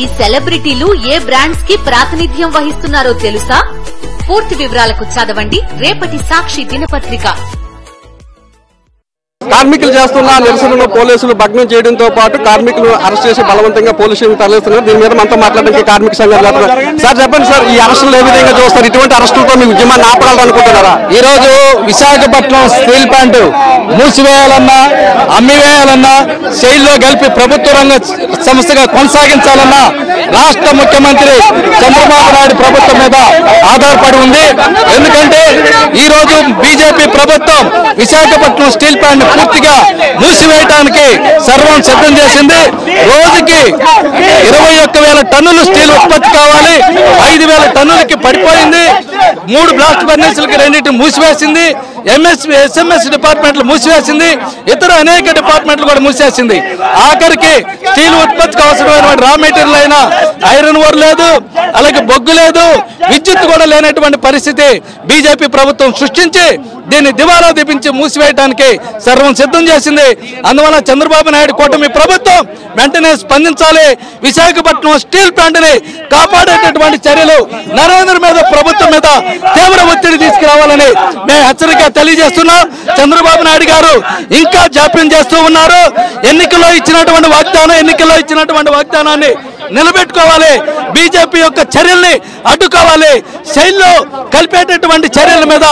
ఈ సెలబ్రిటీలు ఏ బ్రాండ్స్ కి ప్రాతినిధ్యం వహిస్తున్నారో తెలుసా? పూర్తి వివరాలకు చదవండి రేపటి సాక్షి దినపత్రిక. కార్మికులు చేస్తున్న నిరసనను పోలీసులు భగ్నం చేయడంతో పాటు కార్మికులు అరెస్ట్ చేసి బలవంతంగా పోలీసులు తరలిస్తున్నారు. దీని మీద మనతో మాట్లాడడానికి కార్మిక సంఘాలు సార్ చెప్పండి సార్, ఈ అరెస్టులు ఏ విధంగా చూస్తారు? ఇటువంటి అరెస్టులతో మీ ఉద్యమాన్ని ఆపడాలనుకుంటున్నారా? ఈ రోజు విశాఖపట్నం స్టీల్ ప్లాంట్ మూసివేయాలన్నా అమ్మివేయాలన్నా శైలిలో కలిపి ప్రభుత్వ రంగ సంస్థగా కొనసాగించాలన్నా రాష్ట్ర ముఖ్యమంత్రి చంద్రబాబు నాయుడు ప్రభుత్వం మీద ఆధారపడి ఉంది. ఎందుకంటే ఈ రోజు బీజేపీ ప్రభుత్వం విశాఖపట్నం స్టీల్ ప్లాంట్ పూర్తిగా మూసివేయడానికి సర్వం సిద్ధం చేసింది. రోజుకి 21,000 టన్నులు స్టీల్ ఉత్పత్తి కావాలి. 5,000 టన్నులకి పడిపోయింది. 3 బ్లాస్ట్ ఫర్నేసులకి 2 మూసివేసింది. SMS డిపార్ట్మెంట్లు మూసివేసింది. ఇతర అనేక డిపార్ట్మెంట్లు కూడా మూసేసింది. ఆఖరికి స్టీల్ ఉత్పత్తికి అవసరమైన రా మెటీరియల్ అయినా ఐరన్ ఓర్ లేదు, అలాగే బొగ్గు లేదు, విద్యుత్ కూడా లేనటువంటి పరిస్థితి బీజేపీ ప్రభుత్వం సృష్టించి దీన్ని దివాలా దీపించి మూసివేయడానికి సర్వం సిద్ధం చేసింది. అందువల్ల చంద్రబాబు నాయుడు కూటమి ప్రభుత్వం వెంటనే స్పందించాలి. విశాఖపట్నం స్టీల్ ప్లాంట్ ని కాపాడేటటువంటి చర్యలు నరేంద్ర మీద ప్రభుత్వం మీద తీవ్ర ఒత్తిడి తీసుకురావాలని మేము హెచ్చరిక తెలియజేస్తున్నాం. చంద్రబాబు నాయుడు గారు ఇంకా జాప్యం చేస్తూ ఉన్నారు. ఎన్నికల్లో ఇచ్చినటువంటి వాగ్దానాన్ని నిలబెట్టుకోవాలి. బీజేపీ యొక్క చర్యల్ని అడ్డుకోవాలి. శైలిలో కలిపేటటువంటి చర్యల మీద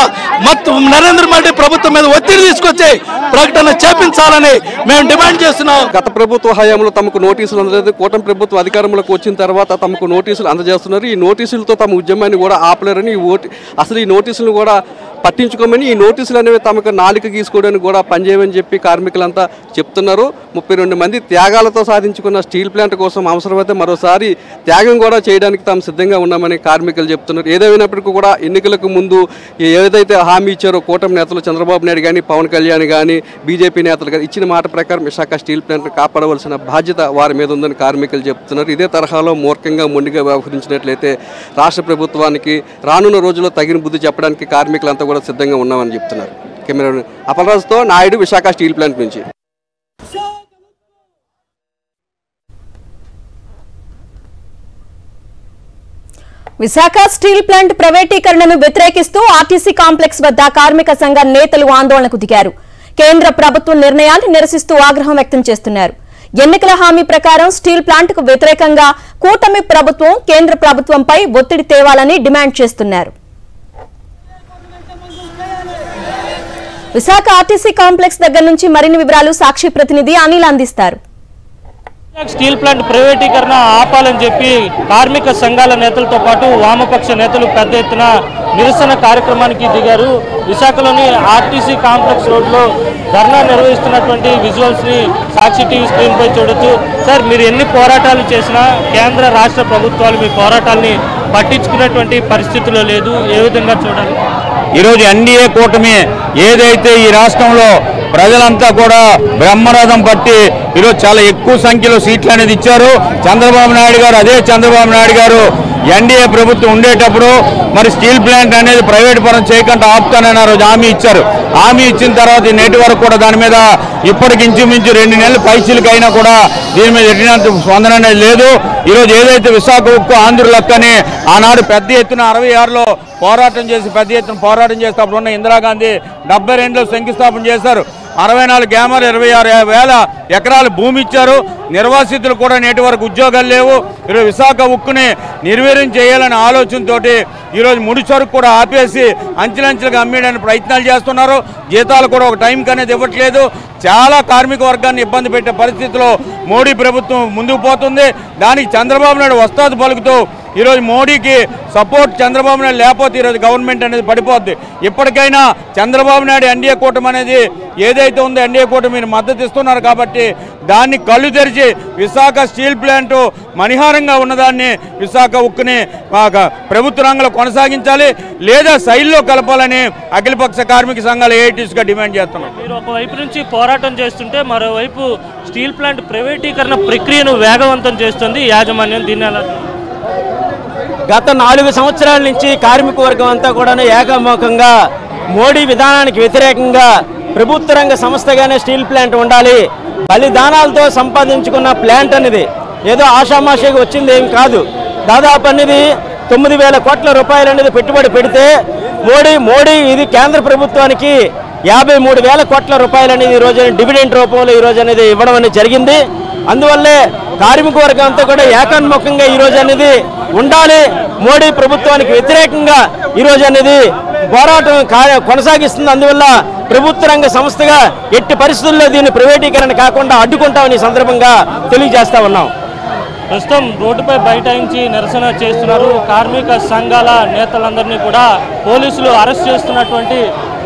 నరేంద్ర మోడీ ప్రభుత్వం మీద ఒత్తిడి తీసుకొచ్చి ప్రకటన చేపించాలని మేము డిమాండ్ చేస్తున్నాం. గత ప్రభుత్వ హయాంలో తమకు నోటీసులు అందలేదు. కూటమి ప్రభుత్వం అధికారంలోకి వచ్చిన తర్వాత తమకు నోటీసులు అందజేస్తున్నారు. ఈ నోటీసులతో తమ ఉద్యమాన్ని కూడా ఆపలేరని, అసలు ఈ నోటీసులు కూడా పట్టించుకోమని, ఈ నోటీసులు అనేవి తమకు నాలిక గీసుకోవడానికి కూడా పనిచేయమని చెప్పి కార్మికులంతా చెప్తున్నారు. 32 మంది త్యాగాలతో సాధించుకున్న స్టీల్ ప్లాంట్ కోసం అవసరమైతే మరోసారి త్యాగం కూడా చేయడానికి తాము సిద్ధంగా ఉన్నామని కార్మికులు చెప్తున్నారు. ఏదేమైనప్పటికీ కూడా ఎన్నికలకు ముందు ఏదైతే హామీ ఇచ్చారో కూటమి నేతలు చంద్రబాబు నాయుడు కానీ, పవన్ కళ్యాణ్ కానీ, బీజేపీ నేతలు కానీ ఇచ్చిన మాట ప్రకారం విశాఖ స్టీల్ ప్లాంట్ను కాపాడవలసిన బాధ్యత వారి మీద ఉందని కార్మికులు చెప్తున్నారు. ఇదే తరహాలో మూర్ఖంగా మొండిగా వ్యవహరించినట్లయితే రాష్ట్ర ప్రభుత్వానికి రానున్న రోజుల్లో తగిన బుద్ధి చెప్పడానికి కార్మికులంతా కూడా సిద్ధంగా ఉన్నామని చెప్తున్నారు. కెమెరా అపలరాజుతో నాయుడు, విశాఖ స్టీల్ ప్లాంట్ నుంచి. విశాఖ స్టీల్ ప్లాంట్ ప్రైవేటీకరణను వ్యతిరేకిస్తూ ఆర్టీసీ కాంప్లెక్స్ వద్ద కార్మిక సంఘ నేతలు ఆందోళనకు దిగారు. కేంద్ర ప్రభుత్వం నిర్ణయాన్ని నిరసిస్తూ ఆగ్రహం వ్యక్తం చేస్తున్నారు. ఎన్నికల హామీ ప్రకారం స్టీల్ ప్లాంట్ కు వ్యతిరేకంగా కూటమి ప్రభుత్వం కేంద్ర ప్రభుత్వంపై ఒత్తిడి తేవాలని డిమాండ్ చేస్తున్నారు. విశాఖ ఆర్టీసీ కాంప్లెక్స్ దగ్గర నుంచి మరిన్ని వివరాలు సాక్షి ప్రతినిధి అనిల్ అందిస్తారు. స్టీల్ ప్లాంట్ ప్రైవేటీకరణ ఆపాలని చెప్పి కార్మిక సంఘాల నేతలతో పాటు వామపక్ష నేతలు పెద్ద ఎత్తున నిరసన కార్యక్రమానికి దిగారు. విశాఖలోని ఆర్టీసీ కాంప్లెక్స్ రోడ్లో ధర్నా నిర్వహిస్తున్నటువంటి విజువల్స్ ని సాక్షి టీవీ స్క్రీన్ పై చూడొచ్చు. సార్, మీరు ఎన్ని పోరాటాలు చేసినా కేంద్ర రాష్ట్ర ప్రభుత్వాలు మీ పోరాటాలని పట్టించుకున్నటువంటి పరిస్థితుల్లో లేదు. ఏ విధంగా చూడాలి? ఈరోజు ఎన్డీఏ కూటమి ఏదైతే ఈ రాష్ట్రంలో ప్రజలంతా కూడా బ్రహ్మరథం పట్టి ఈరోజు చాలా ఎక్కువ సంఖ్యలో సీట్లు అనేది ఇచ్చారు. చంద్రబాబు నాయుడు గారు ఎన్డీఏ ప్రభుత్వం ఉండేటప్పుడు మరి స్టీల్ ప్లాంట్ అనేది ప్రైవేట్ పరం చేయకుండా ఆపుతానని ఆ రోజు హామీ ఇచ్చారు. హామీ ఇచ్చిన తర్వాత నేటి వరకు కూడా దాని మీద ఇప్పటికి ఇంచుమించు 2 నెలల పైసలకైనా కూడా దీని మీద ఎటువంటి స్పందన అనేది లేదు. ఈరోజు ఏదైతే విశాఖ ఉక్కు ఆంధ్రులక్కని ఆనాడు పెద్ద ఎత్తున 66లో పోరాటం చేస్తే అప్పుడు ఉన్న ఇందిరాగాంధీ 72లో శంకుస్థాపన చేశారు. 64 గ్యామర్ 26,000 ఎకరాలు భూమి ఇచ్చారు. నిర్వాసితులు కూడా నేటి వరకు ఉద్యోగాలు లేవు. ఈరోజు విశాఖ ఉక్కుని నిర్వీర్యం చేయాలనే ఆలోచనతో ఈరోజు ముడి సరుకు కూడా ఆపేసి అంచెలంచెలుగా అమ్మేయడానికి ప్రయత్నాలు చేస్తున్నారు. జీతాలు కూడా ఒక టైంకి అనేది ఇవ్వట్లేదు. చాలా కార్మిక వర్గాన్ని ఇబ్బంది పెట్టే పరిస్థితిలో మోడీ ప్రభుత్వం ముందుకు పోతుంది. దానికి చంద్రబాబు నాయుడు వస్తాదు పలుకుతూ ఈరోజు మోడీకి సపోర్ట్ చంద్రబాబు నాయుడు లేకపోతే ఈరోజు గవర్నమెంట్ అనేది పడిపోద్ది. ఇప్పటికైనా చంద్రబాబు నాయుడు ఎన్డీఏ కూటమి అనేది ఏదైతే ఉందో ఎన్డీఏ కూటమిని మద్దతు ఇస్తున్నారు కాబట్టి దాన్ని కళ్ళు తెరిచి విశాఖ స్టీల్ ప్లాంట్ మణిహారంగా ఉన్నదాన్ని విశాఖ ఉక్కుని ప్రభుత్వ రంగంలో కొనసాగించాలి, లేదా శైలిలో కలపాలని అఖిలపక్ష కార్మిక సంఘాల ఏఐటీసీగా డిమాండ్ చేస్తున్నాం. మీరు ఒకవైపు నుంచి పోరాటం చేస్తుంటే మరోవైపు స్టీల్ ప్లాంట్ ప్రైవేటీకరణ ప్రక్రియను వేగవంతం చేస్తుంది యాజమాన్యం. దీన్ని ఎలా? గత 4 సంవత్సరాల నుంచి కార్మిక వర్గం అంతా కూడా ఏకముఖంగా మోడీ విధానానికి వ్యతిరేకంగా ప్రభుత్వ రంగ సంస్థగానే స్టీల్ ప్లాంట్ ఉండాలి, బలిదానాలతో సంపాదించుకున్న ప్లాంట్ అనేది ఏదో ఆషామాషిగా వచ్చింది ఏం కాదు. దాదాపు అనేది 9,000 కోట్ల రూపాయలు అనేది పెట్టుబడి పెడితే మోడీ ఇది కేంద్ర ప్రభుత్వానికి 53,000 కోట్ల రూపాయలు అనేది ఈరోజు డివిడెండ్ రూపంలో ఈరోజు అనేది ఇవ్వడం అనేది జరిగింది. అందువల్లే కార్మిక వర్గం అంతా కూడా ఏకాన్ముఖంగా ఈరోజు అనేది ఉండాలి. మోడీ ప్రభుత్వానికి వ్యతిరేకంగా ఈరోజు అనేది పోరాటం కొనసాగిస్తుంది. అందువల్ల ప్రభుత్వ రంగ సంస్థగా ఎట్టి పరిస్థితుల్లో దీన్ని ప్రైవేటీకరణ కాకుండా అడ్డుకుంటామని ఈ సందర్భంగా తెలియజేస్తా ఉన్నాం. ప్రస్తుతం రోడ్డుపై బైఠాయించి నిరసన చేస్తున్నారు. కార్మిక సంఘాల నేతలందరినీ కూడా పోలీసులు అరెస్ట్ చేస్తున్నటువంటి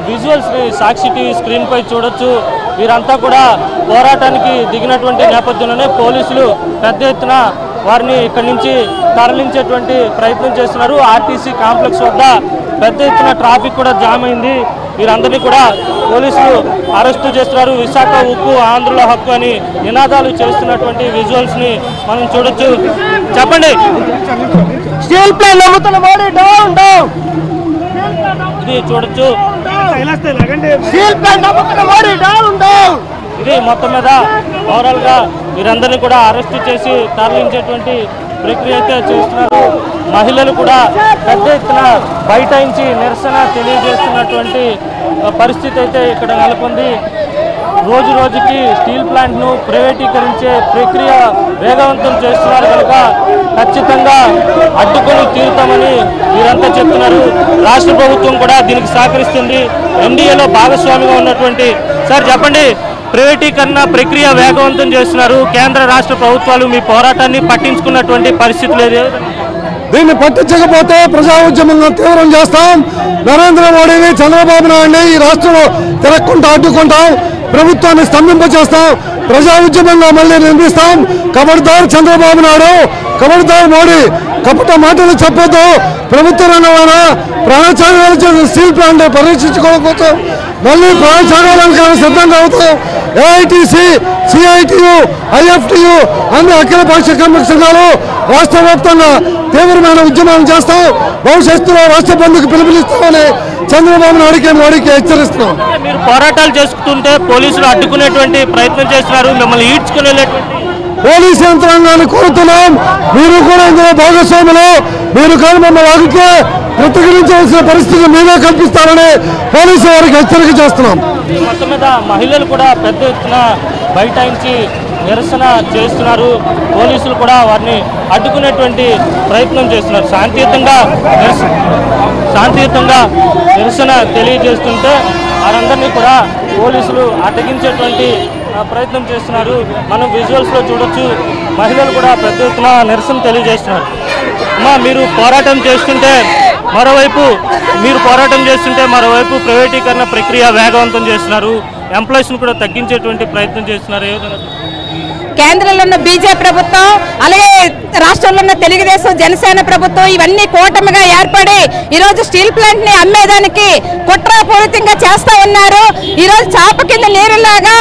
విజువల్స్ ని సాక్షి టీవీ స్క్రీన్ పై చూడొచ్చు. వీరంతా కూడా పోరాటానికి దిగినటువంటి నేపథ్యంలోనే పోలీసులు పెద్ద ఎత్తున వారిని ఇక్కడి నుంచి తరలించేటువంటి ప్రయత్నం చేస్తున్నారు. ఆర్టీసీ కాంప్లెక్స్ వద్ద పెద్ద ఎత్తున ట్రాఫిక్ కూడా జామ్ అయింది. వీరందరినీ కూడా పోలీసులు అరెస్టు చేస్తున్నారు. విశాఖ ఉక్కు ఆంధ్రుల హక్కు అని నినాదాలు చేస్తున్నటువంటి విజువల్స్ ని మనం చూడొచ్చు. చెప్పండి. స్టీల్ ప్లాంట్ నమ్ముతున్న మోడీ డౌన్ డౌన్. ఇది చూడొచ్చు. స్టీల్ ప్లాంట్ నమ్ముతున్న మోడీ డౌన్ డౌన్. ఇది మొత్తం మీద ఓవరాల్ గా వీరందరినీ కూడా అరెస్టు చేసి తరలించేటువంటి ప్రక్రియ అయితే చేస్తున్నారు. మహిళలు కూడా పెద్ద ఎత్తున బైఠాయించి నిరసన తెలియజేస్తున్నటువంటి పరిస్థితి అయితే ఇక్కడ నెలకొంది. రోజు రోజుకి స్టీల్ ప్లాంట్ను ప్రైవేటీకరించే ప్రక్రియ వేగవంతం చేస్తున్నారు కనుక ఖచ్చితంగా అడ్డుకొని తీరుతామని వీరంతా చెప్తున్నారు. రాష్ట్ర ప్రభుత్వం కూడా దీనికి సహకరిస్తుంది. ఎన్డీఏలో భాగస్వామిగా ఉన్నటువంటి సార్ చెప్పండి, ప్రైవేటీకరణ ప్రక్రియ వేగవంతం చేస్తున్నారు. కేంద్ర రాష్ట్ర ప్రభుత్వాలు మీ పోరాటాన్ని పట్టించుకున్నటువంటి పరిస్థితి లేదు. దీన్ని పట్టించకపోతే ప్రజా ఉద్యమంగా తీవ్రం చేస్తాం. నరేంద్ర మోడీని చంద్రబాబు నాయుడిని ఈ రాష్ట్రంలో తిరగకుండా అడ్డుకుంటాం. ప్రభుత్వాన్ని స్తంభింపచేస్తాం. ప్రజా ఉద్యమంగా మళ్ళీ నిర్మిస్తాం. కబడ్దార్ చంద్రబాబు నాయుడు, కబడ్దార్ మోడీ, కపట మాటలు చెప్పొద్దు. ప్రభుత్వ రంగమైన ప్రాణత్యాగాలు చేసిన స్టీల్ ప్లాంట్ పరీక్షించుకోవడం కోసం మళ్ళీ ప్రాణత్యాగాలకు సిద్ధంగా అవుతాం. ఏఐటీసీ, సిఐటియు, ఐఎఫ్టియు అన్ని అఖిల పక్ష కార్మిక సంఘాలు రాష్ట్ర వ్యాప్తంగా తీవ్రమైన ఉద్యమాలు చేస్తాం. భవిష్యత్తులో రాష్ట్ర బంధుకు పిలుపునిస్తామని చంద్రబాబు నాయుడికి మోడీకి హెచ్చరిస్తున్నాం. మీరు పోరాటాలు చేసుకుంటుంటే పోలీసులు అడ్డుకునేటువంటి ప్రయత్నం చేస్తున్నారు, మిమ్మల్ని ఈడ్చుకునేటువంటి పోలీసు యంత్రాంగాన్ని కోరుతున్నాం. మీరు కూడా ఇందులో భాగస్వాములు. మీరు కానీ మమ్మల్ని ఆగితే ప్రతిఘటించవలసిన పరిస్థితి మీరే కల్పిస్తారని పోలీసు వారికి హెచ్చరిక చేస్తున్నాం. మొత్తం మీద మహిళలు కూడా పెద్ద ఎత్తున బైఠాయించి నిరసన చేస్తున్నారు. పోలీసులు కూడా వారిని అడ్డుకునేటువంటి ప్రయత్నం చేస్తున్నారు. శాంతియుతంగా నిరసన తెలియజేస్తుంటే వారందరినీ కూడా పోలీసులు అడ్డగించేటువంటి ప్రయత్నం చేస్తున్నారు. మనం విజువల్స్లో చూడొచ్చు. మహిళలు కూడా పెద్ద ఎత్తున నిరసన తెలియజేస్తున్నారు. మీరు పోరాటం చేస్తుంటే మరోవైపు ప్రైవేటీకరణ ప్రక్రియ వేగవంతం చేస్తున్నారు. ఎంప్లాయీస్ను కూడా తగ్గించేటువంటి ప్రయత్నం చేస్తున్నారు. ఏ విధంగా కేంద్రంలో ఉన్న బీజేపీ ప్రభుత్వం, అలాగే రాష్ట్రంలో ఉన్న తెలుగుదేశం జనసేన ప్రభుత్వం ఇవన్నీ కూటమిగా ఏర్పడి ఈరోజు స్టీల్ ప్లాంట్ ని అమ్మేదానికి కుట్రపూరితంగా చేస్తా ఉన్నారు. ఈరోజు చాప కింద నీరులాగా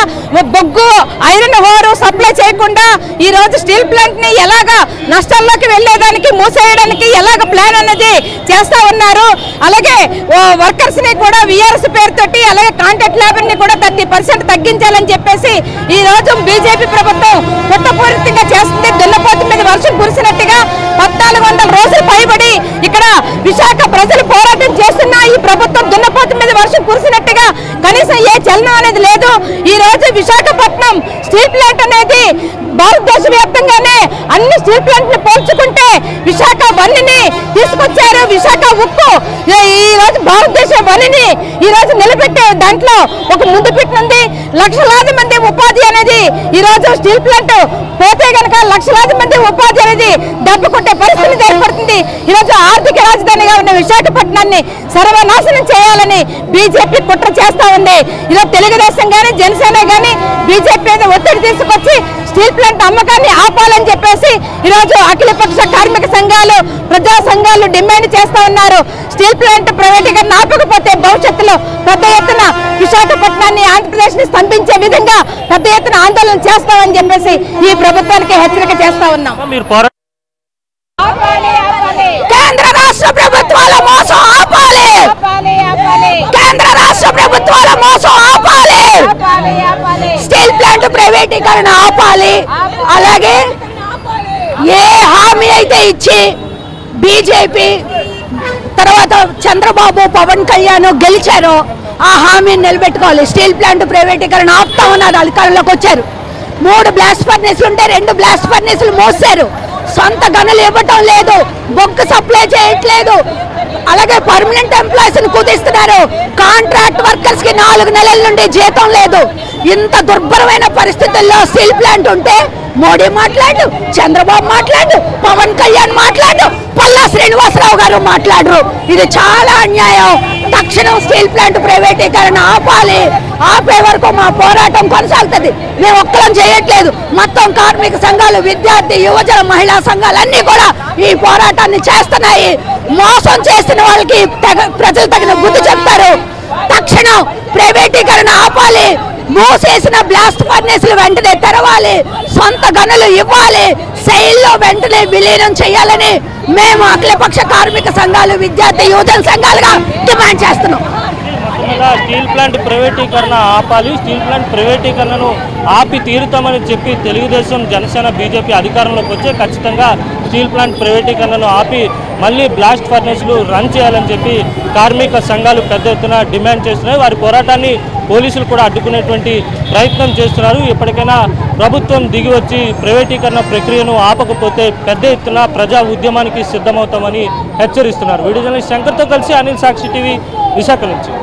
బొగ్గు ఐరన్ ఓరు సప్లై చేయకుండా ఈరోజు స్టీల్ ప్లాంట్ ని ఎలాగా నష్టాల్లోకి వెళ్లేదానికి మూసేయడానికి ఎలాగ ప్లాన్ అనేది చేస్తా ఉన్నారు. అలాగే వర్కర్స్ ని కూడా విఆర్ఎస్ పేరుతోటి అలాగే కాంట్రాక్ట్ లేబర్ ని కూడా 30% తగ్గించాలని చెప్పేసి ఈ రోజు బీజేపీ ప్రభుత్వం కుట్రపూరితంగా చేస్తుంది. దున్నపోతు మీద వర్షం కురిసినట్టుగా 1400 రోజులు పైబడి ఇక్కడ విశాఖ ప్రజలు పోరాటం చేస్తున్నా ఈ ప్రభుత్వం దున్నపోతు మీద వర్షం కురిసినట్టుగా కనీసం ఏ చలనం అనేది లేదు. ఈ రోజు విశాఖపట్నం స్టీల్ ప్లాంట్ అనేది భారతదేశ వ్యాప్తంగానే అన్ని స్టీల్ ప్లాంట్ ని పోల్చుకుంటే విశాఖ వన్నిని తీసుకొచ్చారు. విశాఖ ఉక్కు ఈ రోజు భారతదేశ వన్నిని ఈ రోజు నిలబెట్టే దాంట్లో ఒక ముందు పెట్టింది. లక్షలాది మంది ఉపాధి అనేది ఈ రోజు స్టీల్ ప్లాంట్ పోతే గనక లక్షలాది మంది ఉపాధి అనేది దెబ్బ కొట్టే పరిస్థితి ఏర్పడుతుంది. ఈరోజు ఆర్థిక రాజధానిగా ఉన్న విశాఖపట్నాన్ని సర్వనాశనం చేయాలని బీజేపీ కుట్ర చేస్తా ఉంది. ఈరోజు తెలుగుదేశం గానీ జనసేన గానీ బీజేపీ మీద ఒత్తిడి తీసుకొచ్చి స్టీల్ ప్లాంట్ అమ్మకాన్ని ఆపాలని చెప్పేసి ఈరోజు అఖిలపక్ష కార్మిక సంఘాలు, ప్రజా సంఘాలు డిమాండ్ చేస్తా ఉన్నారు. స్టీల్ ప్లాంట్ ప్రైవేటీకరణ ఆపకపోతే భవిష్యత్తులో పెద్ద ఎత్తున విశాఖపట్నాన్ని ఆంధ్రప్రదేశ్ ని స్తంభించే విధంగా పెద్ద ఎత్తున ఆందోళన చేస్తామని చెప్పేసి ఈ ప్రభుత్వానికి హెచ్చరిక చేస్తా ఉన్నాం. కేంద్ర రాష్ట్ర ప్రభుత్వాల మోసం ఆపాలి. కేంద్ర రాష్ట్ర ప్రభుత్వాల మోసం ఆపాలి. స్టీల్ ప్లాంట్ ప్రైవేటీకరణ ఆపాలి. అలాగే ఏ హామీ అయితే ఇచ్చి బీజేపీ తర్వాత చంద్రబాబు పవన్ కళ్యాణ్ గెలిచారో ఆ హామీని నిలబెట్టుకోవాలి. స్టీల్ ప్లాంట్ ప్రైవేటీకరణ ఆపుతామన్నారు, అధికారంలోకి వచ్చారు. 3 బ్లాస్ట్ ఫర్నేసులు ఉంటే 2 బ్లాస్ట్ ఫర్నేసులు మోసారు. సొంత గనులు ఇవ్వటం లేదు, బొగ్గు సప్లై చేయట్లేదు. అలాగే పర్మనెంట్ ఎంప్లాయీస్ ని కుదిస్తున్నారు. కాంట్రాక్ట్ వర్కర్స్ కి 4 నెలల నుండి జీతం లేదు. ఇంత దుర్భరమైన పరిస్థితుల్లో స్టీల్ ప్లాంట్ ఉంటే మోడీ మాట్లాడు, చంద్రబాబు మాట్లాడు, పవన్ కళ్యాణ్ మాట్లాడు, పల్లా శ్రీనివాసరావు గారు మాట్లాడరు. ఇది చాలా అన్యాయం. తక్షణం స్టీల్ ప్లాంట్ ప్రైవేటీకరణ ఆపాలి. ఆపే వరకు మా పోరాటం కొనసాగుతుంది. మేము ఒక్కలం చేయట్లేదు, మొత్తం కార్మిక సంఘాలు, విద్యార్థి, యువజన, మహిళా సంఘాలన్నీ కూడా ఈ పోరాటాన్ని చేస్తున్నాయి. మోసం చేసిన వాళ్ళకి ప్రజలు తగిన బుద్ధి చెప్తారు. తక్షణం ప్రైవేటీకరణ ఆపాలి. మూసేసిన బ్లాస్ట్ ఫర్నేసులు వెంటనే తెరవాలి, సొంత గనులు ఇవ్వాలి, శైలిలో వెంటనే విలీనం చేయాలని మేము అఖిలపక్ష కార్మిక సంఘాలు, విద్యార్థి, యువజన సంఘాలుగా డిమాండ్ చేస్తున్నాం. స్టీల్ ప్లాంట్ ప్రైవేటీకరణ ఆపాలి, స్టీల్ ప్లాంట్ ప్రైవేటీకరణను ఆపి తీరుతామని చెప్పి తెలుగుదేశం, జనసేన, బీజేపీ అధికారంలోకి వచ్చే ఖచ్చితంగా స్టీల్ ప్లాంట్ ప్రైవేటీకరణను ఆపి మళ్ళీ బ్లాస్ట్ ఫర్నేసులు రన్ చేయాలని చెప్పి కార్మిక సంఘాలు పెద్ద ఎత్తున డిమాండ్ చేస్తున్నాయి. వారి పోరాటాన్ని పోలీసులు కూడా అడ్డుకునేటువంటి ప్రయత్నం చేస్తున్నారు. ఇప్పటికైనా ప్రభుత్వం దిగి వచ్చి ప్రైవేటీకరణ ప్రక్రియను ఆపకపోతే పెద్ద ఎత్తున ప్రజా ఉద్యమానికి సిద్ధమవుతామని హెచ్చరిస్తున్నారు. వీడియో జర్నలిస్ట్ శంకర్తో కలిసి అనిల్, సాక్షి టీవీ, విశాఖ నుంచి.